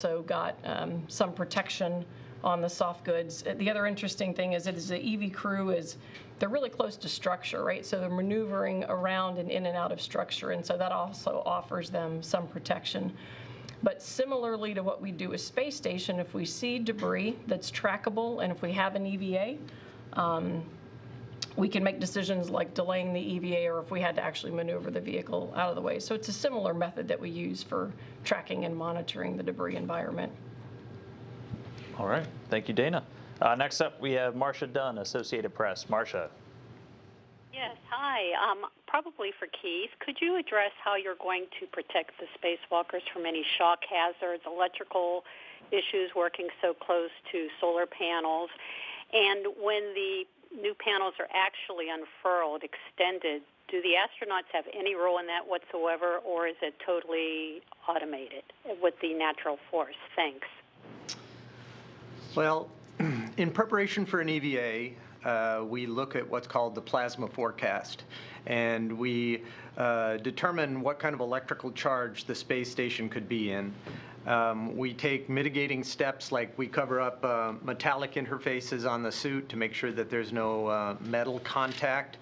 also got some protection on the soft goods. The other interesting thing is that as the EV crew they're really close to structure, right? So they're maneuvering around and in and out of structure, and so that also offers them some protection. But similarly to what we do with space station, if we see debris that's trackable and if we have an EVA, we can make decisions like delaying the EVA or if we had to actually maneuver the vehicle out of the way. So it's a similar method that we use for tracking and monitoring the debris environment. All right. Thank you, Dana. Next up, we have Marcia Dunn, Associated Press. Marcia. Yes, hi. Probably for Keith, could you address how you're going to protect the spacewalkers from any shock hazards, electrical issues working so close to solar panels, and when the new panels are actually unfurled, extended, do the astronauts have any role in that whatsoever, or is it totally automated with the natural force? Thanks. Well, in preparation for an EVA, we look at what's called the plasma forecast, and we determine what kind of electrical charge the space station could be in. We take mitigating steps, like we cover up metallic interfaces on the suit to make sure that there's no metal contact.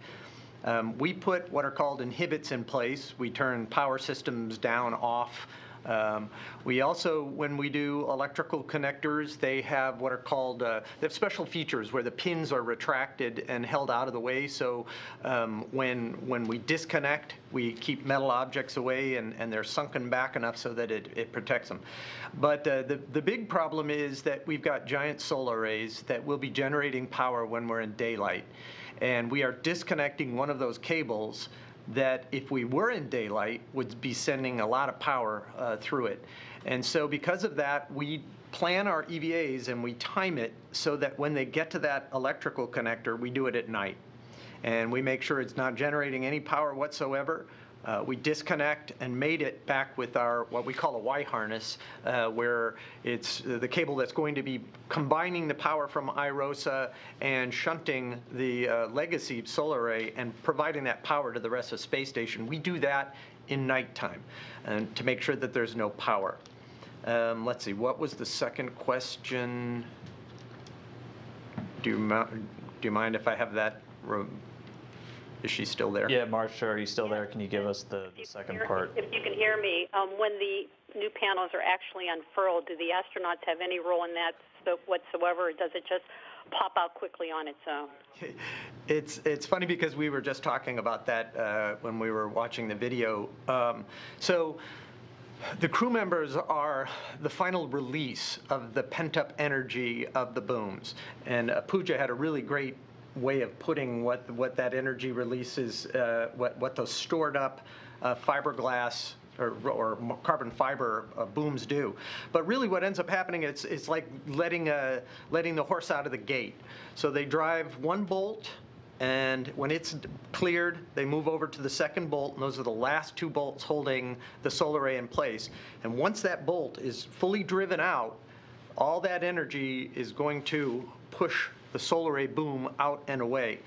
We put what are called inhibits in place. We turn power systems down, off. We also, when we do electrical connectors, they have what are called, they have special features where the pins are retracted and held out of the way. So when we disconnect, we keep metal objects away and they're sunken back enough so that it protects them. But the big problem is that we've got giant solar arrays that will be generating power when we're in daylight. And we are disconnecting one of those cables that, if we were in daylight, would be sending a lot of power through it. And so because of that, we plan our EVAs and we time it so that when they get to that electrical connector, we do it at night. And we make sure it's not generating any power whatsoever. We disconnect and mate it back with our what we call a Y harness, where it's the cable that's going to be combining the power from IROSA and shunting the legacy solar array and providing that power to the rest of the space station. We do that in nighttime and to make sure that there's no power. Let's see, what was the second question? Do you mind if I have that? Is she still there? Yeah, Marcia, are you still there? Can you give us the second part? If you can hear me, when the new panels are actually unfurled, do the astronauts have any role in that whatsoever, or does it just pop out quickly on its own? It's funny because we were just talking about that when we were watching the video. So the crew members are the final release of the pent-up energy of the booms. And Pooja had a really great way of putting what that energy release is, what those stored up fiberglass or carbon fiber booms do. But really what ends up happening, it's like letting the horse out of the gate. So they drive one bolt, and when it's cleared, they move over to the second bolt, and those are the last two bolts holding the solar array in place. And once that bolt is fully driven out, all that energy is going to push the solar array boom out and away.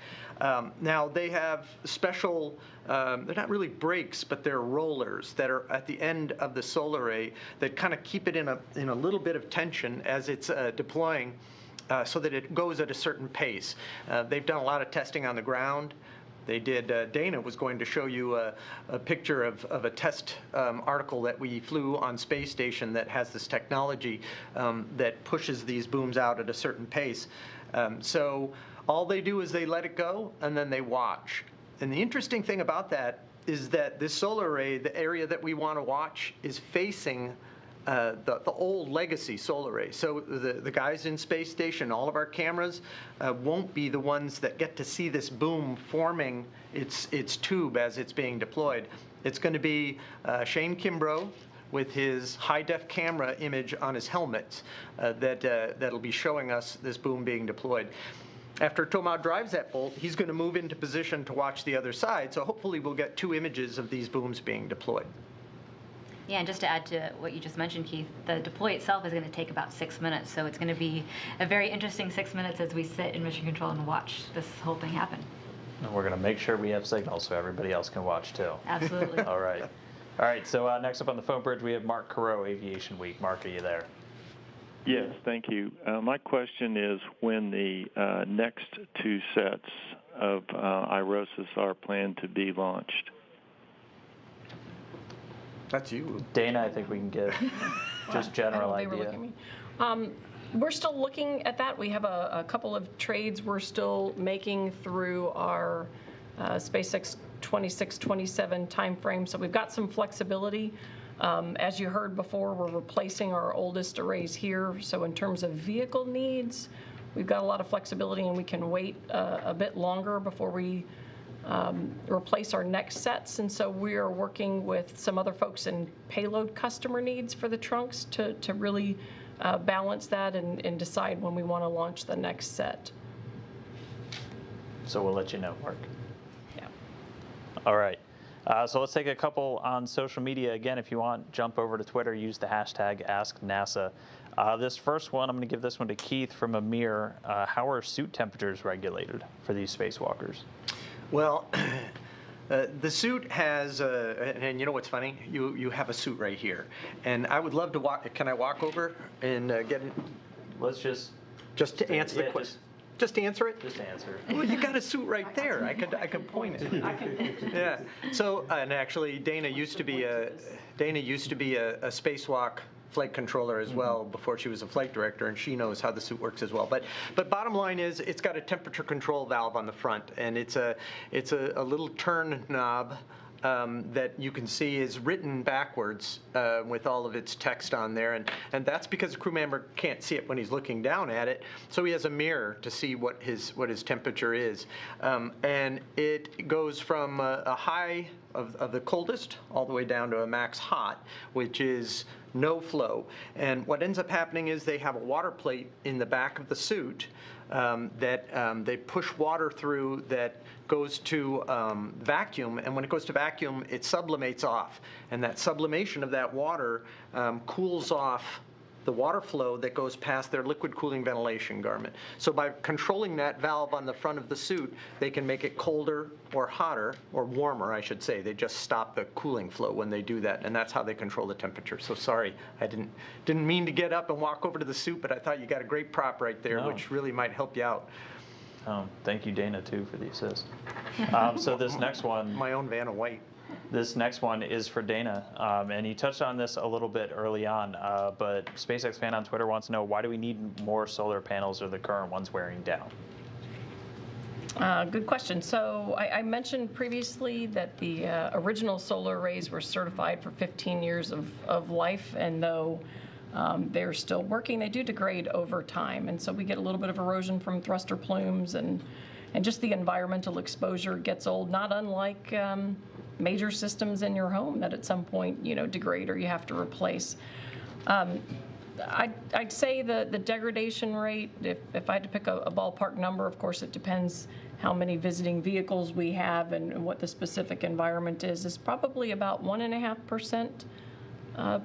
Now they have special, they're not really brakes, but they're rollers that are at the end of the solar array that kind of keep it in a little bit of tension as it's deploying, so that it goes at a certain pace. They've done a lot of testing on the ground. They did, Dana was going to show you a picture of a test article that we flew on space station that has this technology that pushes these booms out at a certain pace. So all they do is they let it go and then they watch. And the interesting thing about that is that this solar array, the area that we want to watch, is facing the old legacy solar array. So the guys in space station, all of our cameras won't be the ones that get to see this boom forming its tube as it's being deployed. It's going to be Shane Kimbrough with his high-def camera image on his helmets that'll be showing us this boom being deployed. After Tomad drives that bolt, he's going to move into position to watch the other side, so hopefully we'll get two images of these booms being deployed. Yeah, and just to add to what you just mentioned, Keith, the deploy itself is going to take about 6 minutes, so it's going to be a very interesting 6 minutes as we sit in mission control and watch this whole thing happen. And we're going to make sure we have signals so everybody else can watch too. Absolutely. All right. All right, so next up on the phone bridge, we have Mark Carreau, Aviation Week. Mark, are you there? Yes, thank you. My question is when the next two sets of IROSAs are planned to be launched. That's you. Dana, I think we can give just general They were idea. looking at me. We're still looking at that. We have a couple of trades we're still making through our SpaceX 26-27 timeframe, so we've got some flexibility. As you heard before, we're replacing our oldest arrays here, so in terms of vehicle needs, we've got a lot of flexibility and we can wait a bit longer before we replace our next sets. And so we are working with some other folks in payload customer needs for the trunks to really balance that and decide when we want to launch the next set. So we'll let you know, Mark. Yeah. All right. So let's take a couple on social media. Again, if you want, jump over to Twitter, use the hashtag AskNASA. This first one, I'm going to give this one to Keith from Amir. How are suit temperatures regulated for these spacewalkers? Well, the suit has, and you know what's funny? You have a suit right here. And I would love to walk, can I walk over and get it? Let's just To answer the question. Just to answer it? Just answer. Well, you got a suit right there. I could point it. Yeah. So, and actually, Dana used to be a spacewalk flight controller as well before she was a flight director, and she knows how the suit works as well. But bottom line is, it's got a temperature control valve on the front, and it's a little turn knob that you can see is written backwards with all of its text on there, and that's because the crew member can't see it when he's looking down at it, so he has a mirror to see what his temperature is, and it goes from a high of the coldest all the way down to a max hot, which is no flow. And what ends up happening is they have a water plate in the back of the suit that they push water through that goes to vacuum, and when it goes to vacuum, it sublimates off. And that sublimation of that water cools off the water flow that goes past their liquid cooling ventilation garment. So by controlling that valve on the front of the suit, they can make it colder or hotter, or warmer, I should say. They just stop the cooling flow when they do that, and that's how they control the temperature. So sorry, I didn't mean to get up and walk over to the suit, but I thought you got a great prop right there, which really might help you out. Thank you, Dana, too, for the assist. So this next one, My own Vanna White. this next one is for Dana, and he touched on this a little bit early on, but SpaceX fan on Twitter wants to know, why do we need more solar panels, or the current ones wearing down? Good question. So I mentioned previously that the original solar arrays were certified for 15 years of life, and though they're still working, they do degrade over time, and so we get a little bit of erosion from thruster plumes, and just the environmental exposure gets old, not unlike major systems in your home that at some point, degrade or you have to replace. I'd say the degradation rate, if I had to pick a ballpark number, of course it depends how many visiting vehicles we have and what the specific environment is probably about 1.5%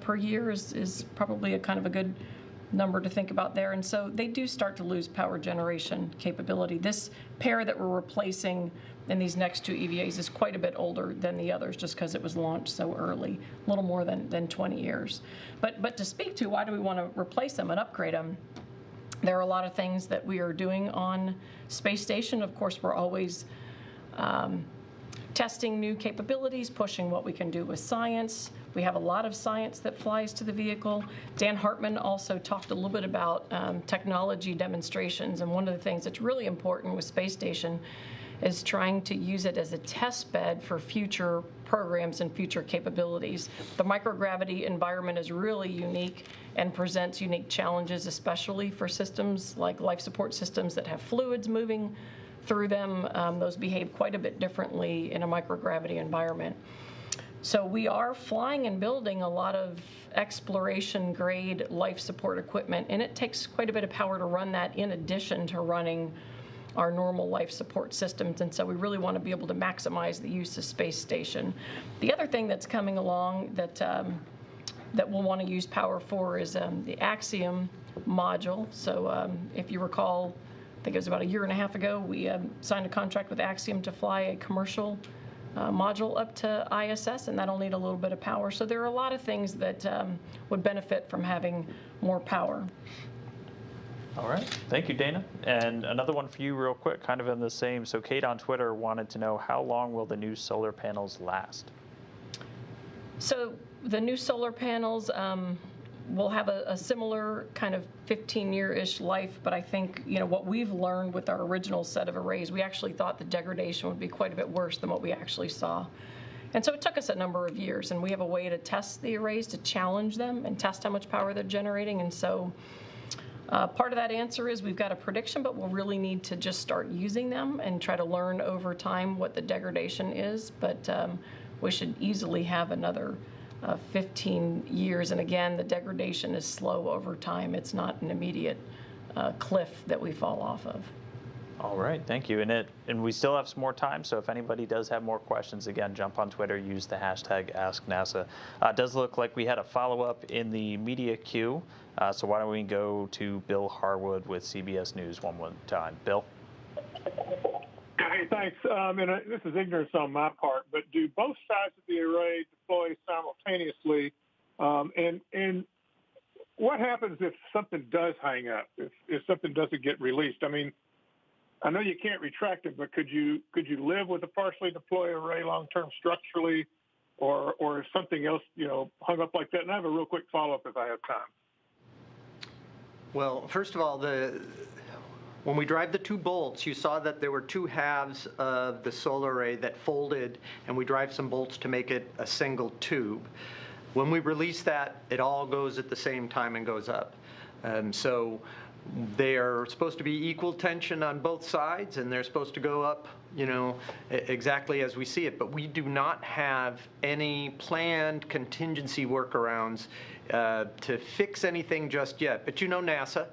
per year is probably a kind of a good number to think about there. And so they do start to lose power generation capability. This pair that we're replacing in these next two EVAs is quite a bit older than the others, just because it was launched so early, a little more than 20 years. But to speak to why do we want to replace them and upgrade them, there are a lot of things that we are doing on Space Station. Of course, we're always testing new capabilities, pushing what we can do with science. We have a lot of science that flies to the vehicle. Dan Hartman also talked a little bit about technology demonstrations, and one of the things that's really important with Space Station is trying to use it as a test bed for future programs and future capabilities. The microgravity environment is really unique and presents unique challenges, especially for systems like life support systems that have fluids moving through them. Those behave quite a bit differently in a microgravity environment. So we are flying and building a lot of exploration-grade life support equipment, and it takes quite a bit of power to run that in addition to running our normal life support systems, and so we really want to be able to maximize the use of Space Station. The other thing that's coming along that we'll want to use power for is the Axiom module. So if you recall, I think it was about a year and a half ago, we signed a contract with Axiom to fly a commercial module up to ISS, and that'll need a little bit of power. So there are a lot of things that would benefit from having more power. All right. Thank you, Dana. And another one for you real quick, kind of in the same. So Kate on Twitter wanted to know, how long will the new solar panels last? So the new solar panels will have a similar kind of 15-year-ish life, but I think, what we've learned with our original set of arrays, we actually thought the degradation would be quite a bit worse than what we actually saw. And so it took us a number of years, and we have a way to test the arrays, to challenge them and test how much power they're generating. And so part of that answer is we've got a prediction, but we'll really need to just start using them and try to learn over time what the degradation is. But we should easily have another 15 years. And again, the degradation is slow over time. It's not an immediate cliff that we fall off of. All right, thank you. And we still have some more time, so if anybody does have more questions, again, jump on Twitter, use the hashtag AskNASA. It does look like we had a follow-up in the media queue, so why don't we go to Bill Harwood with CBS News one more time. Bill? Hey, thanks. This is ignorance on my part, but do both sides of the array deploy simultaneously? And what happens if something does hang up, if something doesn't get released? I mean, I know you can't retract it, but could you live with a partially deployed array long-term structurally, or is something else, hung up like that? And I have a real quick follow-up if I have time. Well, first of all, when we drive the two bolts, you saw that there were two halves of the solar array that folded, and we drive some bolts to make it a single tube. When we release that, it all goes at the same time and goes up. So they are supposed to be equal tension on both sides, and they're supposed to go up, exactly as we see it. But we do not have any planned contingency workarounds to fix anything just yet. But NASA,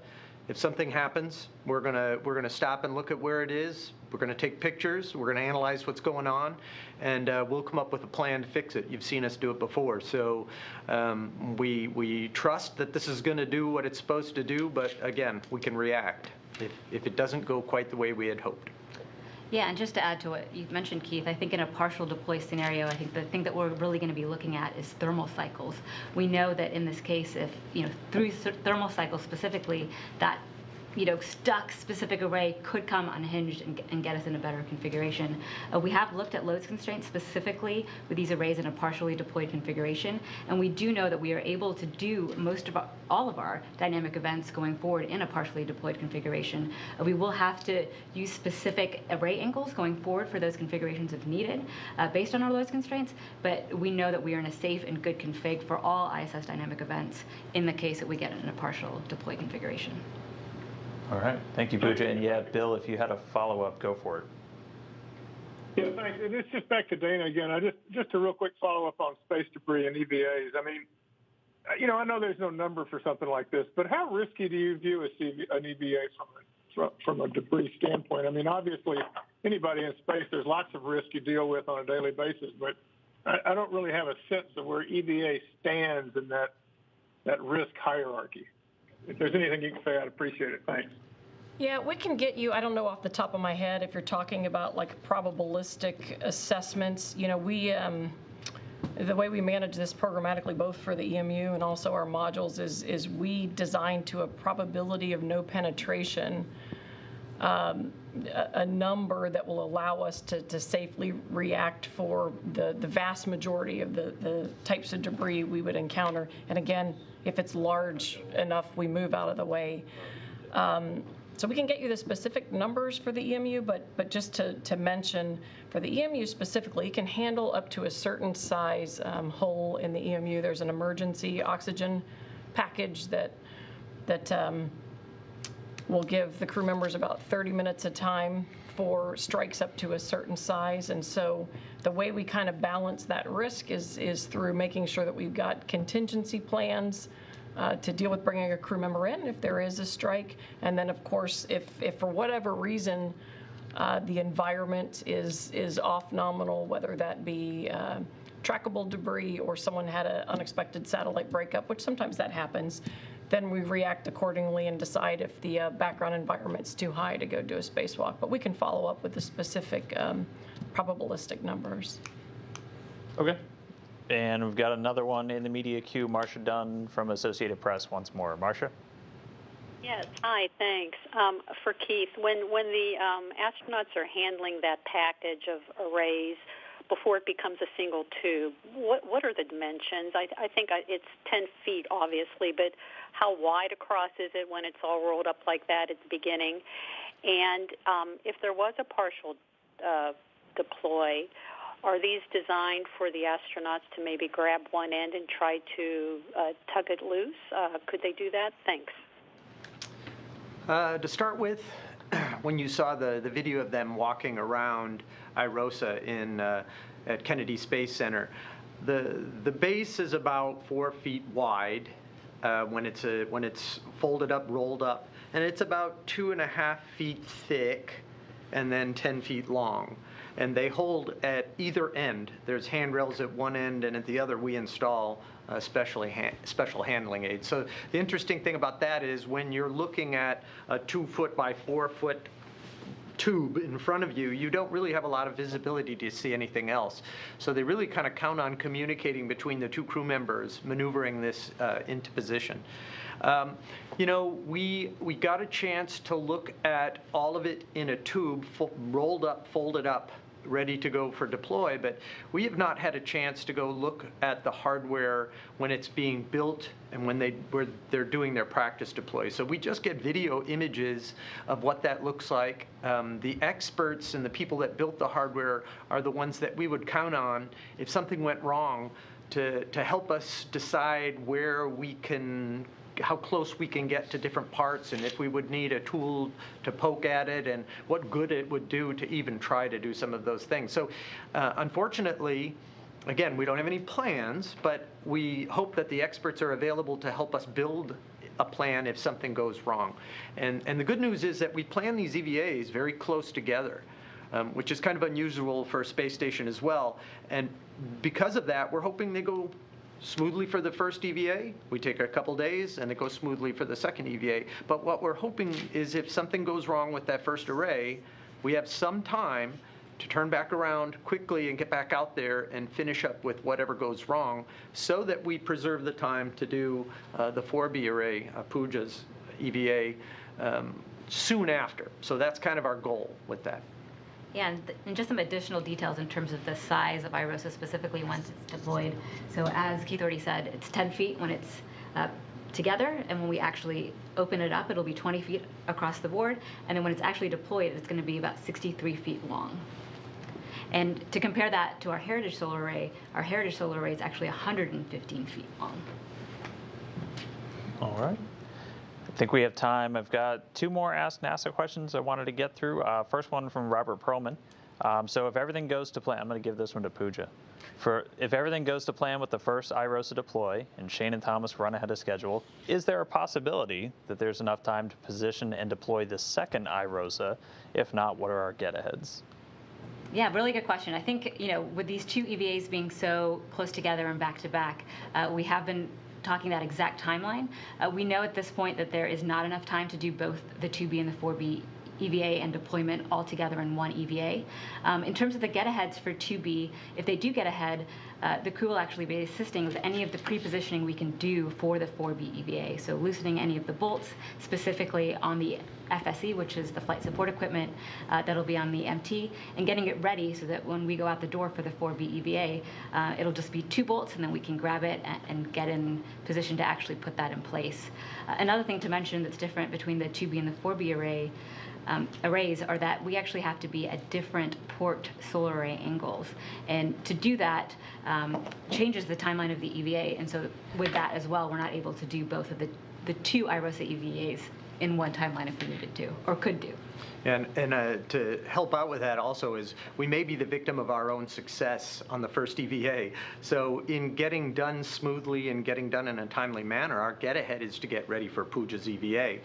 if something happens, we're gonna stop and look at where it is. We're gonna take pictures. We're gonna analyze what's going on, and we'll come up with a plan to fix it. You've seen us do it before, so we trust that this is gonna do what it's supposed to do. But again, we can react if it doesn't go quite the way we had hoped. Yeah, and just to add to what you mentioned, Keith, I think in a partial deploy scenario, I think the thing that we're really going to be looking at is thermal cycles. We know that in this case, if, through thermal cycles specifically, that stuck specific array could come unhinged and get us in a better configuration. We have looked at loads constraints specifically with these arrays in a partially deployed configuration, and we do know that we are able to do all of our dynamic events going forward in a partially deployed configuration. We will have to use specific array angles going forward for those configurations if needed, based on our loads constraints, but we know that we are in a safe and good config for all ISS dynamic events in the case that we get it in a partial deployed configuration. All right. Thank you, Pooja. And yeah, Bill, if you had a follow-up, go for it. Yeah, thanks. And it's just back to Dana again. Just a real quick follow-up on space debris and EVAs. I mean, I know there's no number for something like this, but how risky do you view an EVA from a debris standpoint? I mean, obviously, anybody in space, there's lots of risk you deal with on a daily basis, but I don't really have a sense of where EVA stands in that risk hierarchy. If there's anything you can say, I'd appreciate it. Thanks. Yeah, we can get you, I don't know off the top of my head, if you're talking about like probabilistic assessments. The way we manage this programmatically, both for the EMU and also our modules, is we design to a probability of no penetration, a number that will allow us to safely react for the vast majority of the types of debris we would encounter. And again, if it's large enough, we move out of the way. So we can get you the specific numbers for the EMU, but just to mention, for the EMU specifically, it can handle up to a certain size hole in the EMU. There's an emergency oxygen package that will give the crew members about 30 minutes of time for strikes up to a certain size. And so the way we kind of balance that risk is through making sure that we've got contingency plans to deal with bringing a crew member in if there is a strike. And then, of course, if for whatever reason the environment is off nominal, whether that be trackable debris or someone had an unexpected satellite breakup, which sometimes that happens, then we react accordingly and decide if the background environment's too high to go do a spacewalk. But we can follow up with the specific probabilistic numbers. Okay. And we've got another one in the media queue, Marcia Dunn from Associated Press once more. Marcia? Yes. Hi. Thanks. For Keith, when the astronauts are handling that package of arrays before it becomes a single tube, what are the dimensions? I think it's 10 feet, obviously, but how wide across is it when it's all rolled up like that at the beginning? And if there was a partial deploy, are these designed for the astronauts to maybe grab one end and try to tug it loose? Could they do that? Thanks. To start with, when you saw the video of them walking around IROSA at Kennedy Space Center, the base is about 4 feet wide when it's folded up, rolled up, and it's about 2.5 feet thick, and then 10 feet long. And they hold at either end. There's handrails at one end, and at the other we install special handling aids. So the interesting thing about that is when you're looking at a 2 foot by 4 foot tube in front of you, you don't really have a lot of visibility to see anything else. So they really kind of count on communicating between the two crew members, maneuvering this into position. You know, we got a chance to look at all of it in a tube, rolled up, folded up, ready to go for deploy, but we have not had a chance to go look at the hardware when it's being built and when they're doing their practice deploy. So we just get video images of what that looks like. The experts and the people that built the hardware are the ones that we would count on if something went wrong to help us decide where we can, how close we can get to different parts, and if we would need a tool to poke at it, and what good it would do to even try to do some of those things. So unfortunately, again, we don't have any plans, but we hope that the experts are available to help us build a plan if something goes wrong. And the good news is that we plan these EVAs very close together, which is kind of unusual for a space station as well. And because of that, we're hoping they go smoothly for the first EVA. We take a couple days, and it goes smoothly for the second EVA. But what we're hoping is if something goes wrong with that first array, we have some time to turn back around quickly and get back out there and finish up with whatever goes wrong, so that we preserve the time to do the 4B array, Pooja's EVA, soon after. So that's kind of our goal with that. Yeah, and just some additional details in terms of the size of IROSA specifically once it's deployed. So as Keith already said, it's 10 feet when it's together, and when we actually open it up, it'll be 20 feet across the board, and then when it's actually deployed, it's going to be about 63 feet long. And to compare that to our Heritage Solar Array is actually 115 feet long. All right. I think we have time. I've got 2 more Ask NASA questions I wanted to get through. First one from Robert Perlman. So if everything goes to plan, I'm going to give this one to Pooja. If everything goes to plan with the first IROSA deploy and Shane and Thomas run ahead of schedule, is there a possibility that there's enough time to position and deploy the second IROSA? If not, what are our get-aheads? Yeah, really good question. I think, you know, with these 2 EVAs being so close together and back-to-back, we have been talking that exact timeline. We know at this point that there is not enough time to do both the 2B and the 4B EVA and deployment all together in one EVA. In terms of the get-aheads for 2B, if they do get ahead, the crew will actually be assisting with any of the pre-positioning we can do for the 4B EVA. So loosening any of the bolts, specifically on the FSE, which is the flight support equipment that'll be on the MT, and getting it ready so that when we go out the door for the 4B EVA, it'll just be 2 bolts, and then we can grab it and get in position to actually put that in place. Another thing to mention that's different between the 2B and the 4B arrays are that we actually have to be at different port solar array angles, and to do that changes the timeline of the EVA, and so with that as well, we're not able to do both of the 2 IROSA EVAs in one timeline if we needed to, or could do. And to help out with that also is we may be the victim of our own success on the first EVA. So in getting done smoothly and getting done in a timely manner, our get-ahead is to get ready for Pooja's EVA.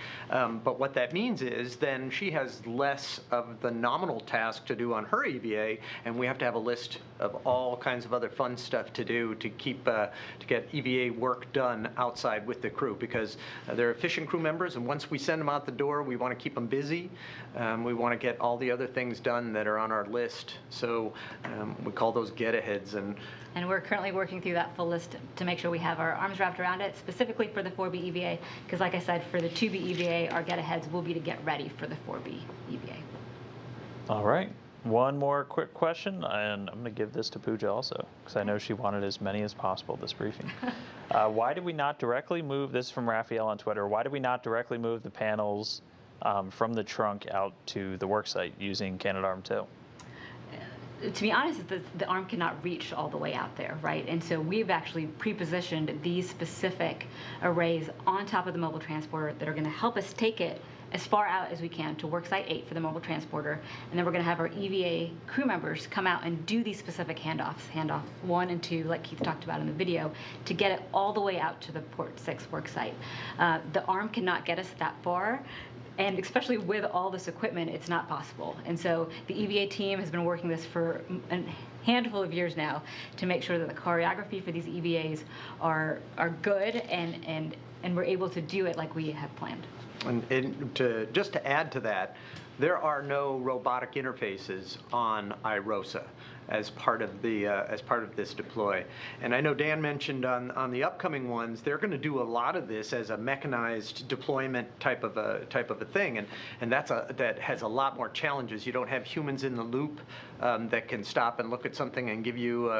But what that means is then she has less of the nominal task to do on her EVA, and we have to have a list of all kinds of other fun stuff to do to keep to get EVA work done outside with the crew, because they're efficient crew members, and once we send them out the door, we want to keep them busy. We want to get all the other things done that are on our list. So we call those get-aheads. And we're currently working through that full list to make sure we have our arms wrapped around it, specifically for the 4B EVA, because like I said, for the 2B EVA, our get-aheads will be to get ready for the 4B EVA. All right. One more quick question, and I'm going to give this to Pooja also, because I know she wanted as many as possible this briefing. Why did we not directly move, this is from Raphael on Twitter, why did we not directly move the panels from the trunk out to the worksite using Canadarm2? To be honest, the arm cannot reach all the way out there, right? And so we've actually pre-positioned these specific arrays on top of the mobile transporter that are going to help us take it as far out as we can to worksite 8 for the mobile transporter, and then we're going to have our EVA crew members come out and do these specific handoff 1 and 2, like Keith talked about in the video, to get it all the way out to the port 6 worksite. The arm cannot get us that far, and especially with all this equipment, it's not possible. And so the EVA team has been working this for a handful of years now to make sure that the choreography for these EVAs are good, and we're able to do it like we have planned. And just to add to that, there are no robotic interfaces on IROSA as part of this deploy. And I know Dan mentioned on the upcoming ones, they're going to do a lot of this as a mechanized deployment type of a thing, and that has a lot more challenges. You don't have humans in the loop that can stop and look at something and give you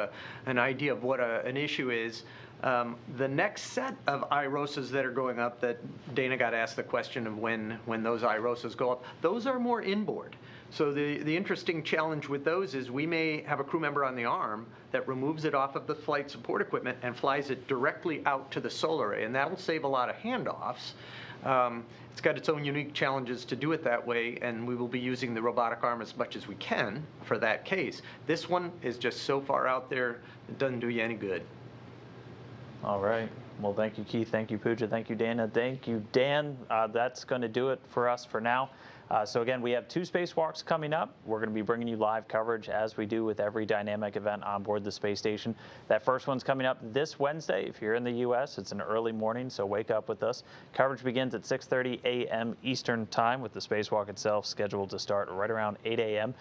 an idea of what an issue is. The next set of IROSAs that are going up, that Dana got asked the question of when those IROSAs go up, those are more inboard. So the interesting challenge with those is we may have a crew member on the arm that removes it off of the flight support equipment and flies it directly out to the solar array, and that'll save a lot of handoffs. It's got its own unique challenges to do it that way, and we will be using the robotic arm as much as we can for that case. This one is just so far out there, it doesn't do you any good. All right. Well, thank you, Keith. Thank you, Pooja. Thank you, Dana. Thank you, Dan. That's going to do it for us for now. So again, we have 2 spacewalks coming up. We're going to be bringing you live coverage as we do with every dynamic event on board the space station. That first one's coming up this Wednesday. If you're in the U.S., it's an early morning, so wake up with us. Coverage begins at 6:30 a.m. Eastern Time, with the spacewalk itself scheduled to start right around 8 a.m.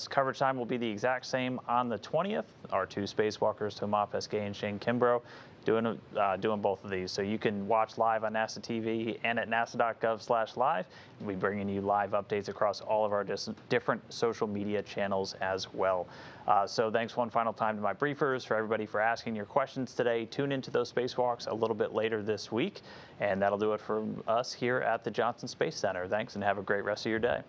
Coverage time will be the exact same on the 20th. Our 2 spacewalkers, Thomas Pesquet and Shane Kimbrough, doing both of these. So you can watch live on NASA TV and at nasa.gov/live. We'll be bringing you live updates across all of our different social media channels as well. So thanks one final time to my briefers, for everybody for asking your questions today. Tune into those spacewalks a little bit later this week. And that'll do it for us here at the Johnson Space Center. Thanks, and have a great rest of your day.